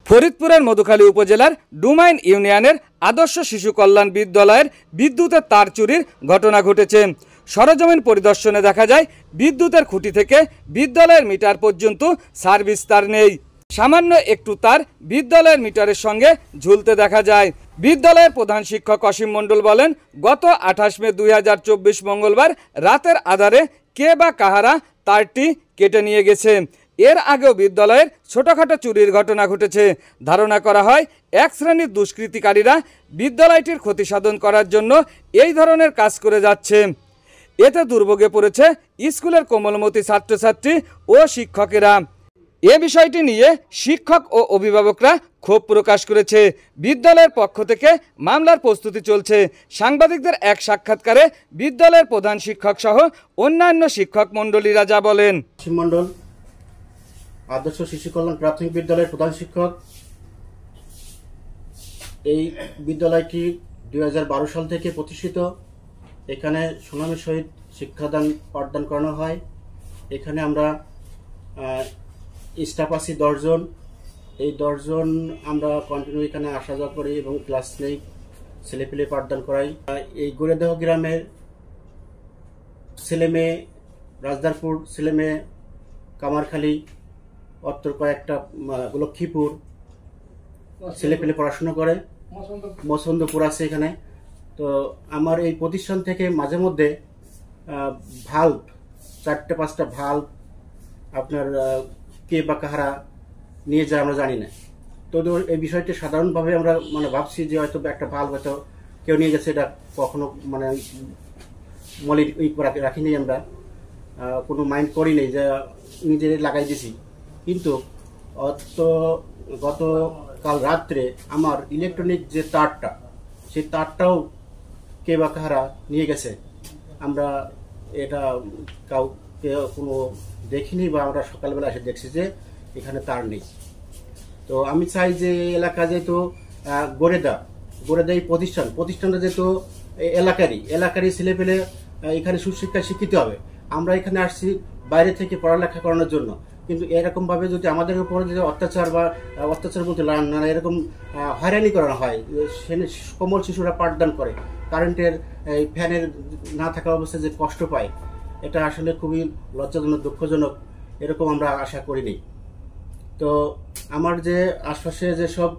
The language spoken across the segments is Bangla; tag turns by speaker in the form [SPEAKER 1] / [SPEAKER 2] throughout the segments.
[SPEAKER 1] ফরিদপুরের মধুখালী উপজেলার ডুমাইন ইউনিয়নের আদর্শ শিশু কল্যাণ বিদ্যালয়ের বিদ্যুতের তার চুরির ঘটনা ঘটেছে। সরেজমিন পরিদর্শনে দেখা যায় বিদ্যুতের খুঁটি থেকে বিদ্যালয়ের মিটার পর্যন্ত সার্ভিস তার নেই। সামান্য একটু তার বিদ্যালয়ের মিটারের সঙ্গে ঝুলতে দেখা যায়। বিদ্যালয়ের প্রধান শিক্ষক অসীম মণ্ডল বলেন, গত 28 মে 2024 মঙ্গলবার রাতের আধারে কে বা কাহারা তারটি কেটে নিয়ে গেছে। এর আগেও বিদ্যালয়ের ছোটখাটো চুরির ঘটনা ঘটেছে। ধারণা করা হয় এক শ্রেণীর দুষ্কৃতিকারীরা বিদ্যালয়টির ক্ষতি সাধন করার জন্য এই ধরনের কাজ করে যাচ্ছে। এতে দুর্ভোগে পড়েছে স্কুলের কোমলমতি ছাত্রছাত্রী ও শিক্ষকেরা। এ বিষয়টি নিয়ে শিক্ষক ও অভিভাবকরা ক্ষোভ প্রকাশ করেছে। বিদ্যালয়ের পক্ষ থেকে মামলার প্রস্তুতি চলছে। সাংবাদিকদের এক সাক্ষাৎকারে বিদ্যালয়ের প্রধান শিক্ষক সহ অন্যান্য শিক্ষক মণ্ডলীরা যা বলেন।
[SPEAKER 2] মণ্ডল, আদর্শ শিশু কল্যাণ প্রাথমিক বিদ্যালয়ের প্রধান শিক্ষক। এই বিদ্যালয়টি 2012 সাল থেকে প্রতিষ্ঠিত। এখানে সুনামের সহিত শিক্ষাদান পাঠদান করানো হয়। এখানে আমরা স্টাফ আছি 10 জন। এই 10 জন আমরা কন্টিনিউ এখানে আসা যাওয়া করি এবং ক্লাস নেই, ছেলেপেলে পাঠদান করাই। এই গড়েদহ গ্রামের ছেলেমেয়ে, রাজদারপুর ছেলেমেয়ে, কামারখালী, অত্র কয়েকটা লক্ষ্মীপুর ছেলেপেলে পড়াশোনা করে। মসন্দপুর আছে এখানে। তো আমার এই প্রতিষ্ঠান থেকে মাঝে মধ্যে ভাল্ব, 4-5টা ভাল্ব আপনার কে বা কাহারা নিয়ে যায় আমরা জানি না। তো এই বিষয়টি সাধারণভাবে আমরা ভাবছি যে হয়তো একটা ভাল্ব হয়তো কেউ নিয়ে গেছে, এটা কখনো মলির রাখিনি, আমরা কোনো মাইন্ড করি নেই, যে নিজেদের লাগাই দিছি। কিন্তু গতকাল রাত্রে আমার ইলেকট্রনিক যে তারটা, সেই তারটাও কে বা কাহারা নিয়ে গেছে। আমরা এটা কাউকে কোনো দেখিনি, বা আমরা সকালবেলা এসে দেখছি যে এখানে তার নেই। তো আমি চাই যে এলাকা যেহেতু গড়েদা এই প্রতিষ্ঠানটা যেহেতু এলাকারই ছেলেপেলে এখানে সুশিক্ষায় শিক্ষিত হবে। আমরা এখানে আসছি বাইরে থেকে পড়ালেখা করানোর জন্য, কিন্তু এরকম ভাবে যদি আমাদের উপরে যে অত্যাচার বলতে এরকম হয়রানি করানো হয়, কোমল শিশুরা পাঠদান করে, কারেন্টের ফ্যানের না থাকা অবস্থায় যে কষ্ট পায়, এটা আসলে খুবই লজ্জাজনক, দুঃখজনক। এরকম আমরা আশা করিনি। তো আমার যে আশপাশে যেসব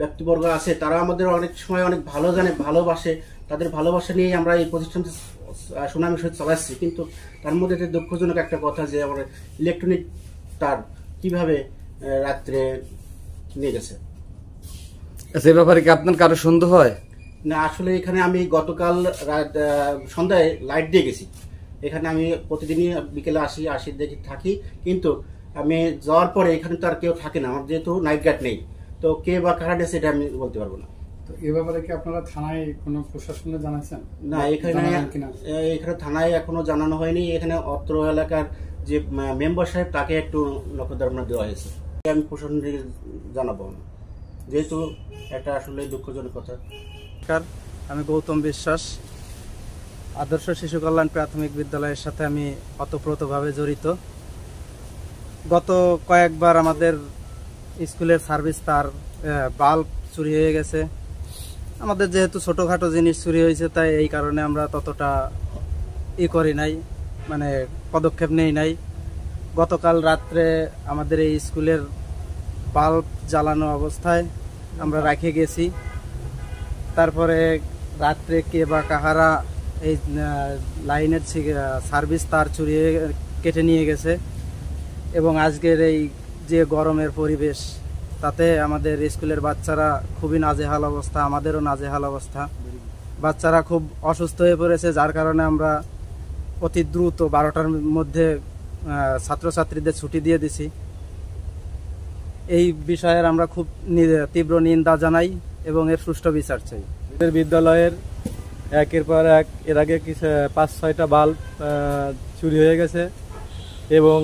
[SPEAKER 2] ব্যক্তিবর্গ আছে, তারা আমাদের অনেক সময় অনেক ভালো জানে, ভালোবাসে। তাদের ভালোবাসা নিয়ে আমরা এই প্রতিষ্ঠানটি সুনামের সহিত চালাচ্ছি। কিন্তু তার মধ্যে দুঃখজনক একটা কথা যে আমার ইলেকট্রনিক তার কিভাবে রাত্রে নিয়ে গেছে।
[SPEAKER 1] সে ব্যাপারে কি আপনার কারো সন্দেহ হয়?
[SPEAKER 2] না, আসলে এখানে আমি গতকাল সন্ধ্যায় লাইট দিয়ে গেছি। এখানে আমি প্রতিদিনই বিকেলে আসি দেখি থাকি, কিন্তু আমি যাওয়ার পরে এখানে তো আর কেউ থাকে না। আমার যেহেতু নাইট গার্ড নেই, তো কে বা কারা গেছে এটা আমি বলতে পারবো না।
[SPEAKER 3] তো এই ব্যাপারে কি আপনারা থানায় কোনো প্রশাসনে জানাচ্ছেন?
[SPEAKER 2] না, এখানে থানায় এখনো জানানো হয়নি। এখানে অত্র এলাকার যে মেম্বার সাহেব, তাকে একটু নজরদারি দেওয়া হয়েছে। আমি প্রশাসনকে জানাবো না, যেহেতু এটা আসলে দুঃখজনক কথা।
[SPEAKER 4] আমি গৌতম বিশ্বাস, আদর্শ শিশু কল্যাণ প্রাথমিক বিদ্যালয়ের সাথে আমি ওতপ্রোতভাবে জড়িত। গত কয়েকবার আমাদের স্কুলের সার্ভিস তার, বাল্ব চুরি হয়ে গেছে। আমাদের যেহেতু ছোটোখাটো জিনিস চুরি হয়েছে, তাই এই কারণে আমরা ততটা করি নাই, পদক্ষেপ নেই নাই। গতকাল রাত্রে আমাদের এই স্কুলের বাল্ব জ্বালানো অবস্থায় আমরা রেখে গেছি। তারপরে রাত্রে কে বা কাহারা এই লাইনের সার্ভিস তার চুরি কেটে নিয়ে গেছে। এবং আজকের এই যে গরমের পরিবেশ, তাতে আমাদের স্কুলের বাচ্চারা খুবই নাজেহাল অবস্থা, আমাদেরও নাজেহাল অবস্থা। বাচ্চারা খুব অসুস্থ হয়ে পড়েছে, যার কারণে আমরা অতি দ্রুত 12টার মধ্যে ছাত্রছাত্রীদের ছুটি দিয়ে দিছি। এই বিষয়ের আমরা খুব তীব্র নিন্দা জানাই এবং এর সুষ্ঠু বিচার চাই।
[SPEAKER 5] বিদ্যালয়ের একের পর এক এর আগে 5-6টা বাল্ব চুরি হয়ে গেছে, এবং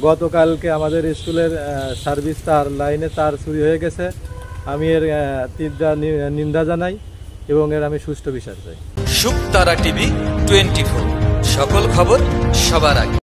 [SPEAKER 5] গতকালকে আমাদের স্কুলের সার্ভিস তার, লাইনে তার চুরি হয়ে গেছে। আমি এর তীব্র নিন্দা জানাই এবং এর আমি সুষ্ঠু বিচার চাই।
[SPEAKER 1] শুকতারা টিভি 24, সকল খবর সবার আগে।